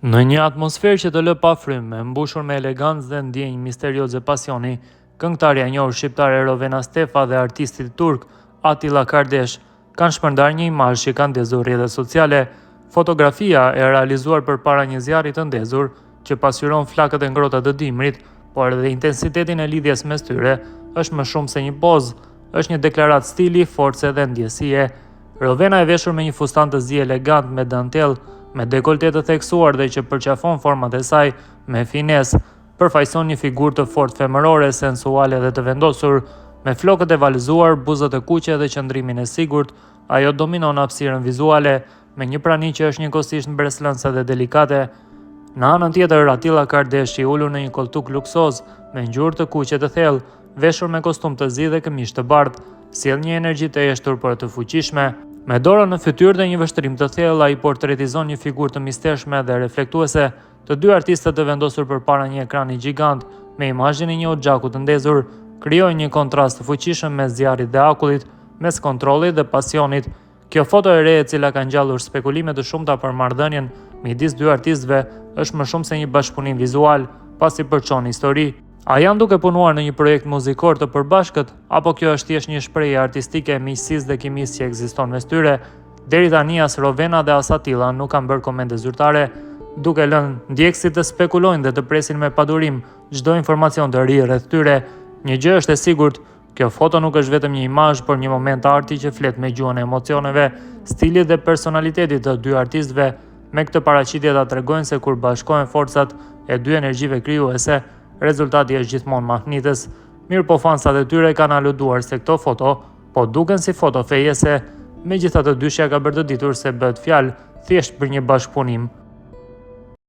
Në një atmosferë që të lë pa frymë, mbushur me elegancë dhe ndjenjë misterioze pasioni, këngëtarja e njohur shqiptare Rovena Stefa dhe artisti turk Atilla Kardesh kanë shpërndar një imazh që ka ndezur rrjetet sociale. Fotografia e realizuar përpara një zjarri të ndezur që pasqyron flakët e ngrohta të dimrit, por edhe intensitetin e lidhjes mes tyre, është më shumë se një pozë, është një deklaratë stili, force dhe ndjesie. Rovena e veshur me një fustan të zi elegant me dantel, me dekolte të theksuar dhe që përqafon format e saj me finesë, përfaqëson një figurë të fortë femërore, sensuale dhe të vendosur, me flokët e valëzuar, buzët e kuqe dhe qëndrimin e sigurt. Ajo dominon hapësirën vizuale, me një prani që është njëkohësisht mbretëllënse dhe delikate. Në anën tjetër, Atilla Kardesh i ulur në një koltuk luksoz, me ngjyrë të kuqe të thellë, veshur me kostum të zi dhe këmishë të bardhë, sjell një energji të jeshtur por të fuqishme. Me dorën në fytyrë dhe një vështrim të thellë, ai portretizon një figurë të mistershme dhe reflektuese. Të dy artistët të vendosur përpara një ekrani gjigant me imazhin e një oxhaku të ndezur, krijojnë një kontrast të fuqishëm mes zjarrit dhe akullit, mes kontrollit dhe pasionit. Kjo foto e re, e cila ka ngjallur spekulime të shumta për marrëdhënien midis dy artistëve, është më shumë se një bashkëpunim vizual, pasi përçon histori. A janë duke punuar në një projekt muzikor të përbashkët, apo kjo është thjesht një shprehje artistike e miqësisë dhe kimisë që ekziston mes tyre? Deri tani as Rovena dhe as Atilla nuk kanë bërë komente zyrtare, duke lënë ndjekësit të spekulojnë dhe të presin me padurim çdo informacion të ri rreth tyre. Një gjë është e sigurt, kjo foto nuk është vetëm një imazh, por një moment arti që flet me gjuhën e emocioneve, stilit dhe personalitetit të dy artistëve. Me këtë paraqitje ta tregojnë se kur bashkohen forcat e dy energjive krijuese, rezultati është gjithmonë mahnitës. Mirë po, fansat e tyre kanë aluduar se këto foto po duken si foto fejese, megjithatë dyshja ka bërë të ditur se bëhet fjalë thjesht për një bashkëpunim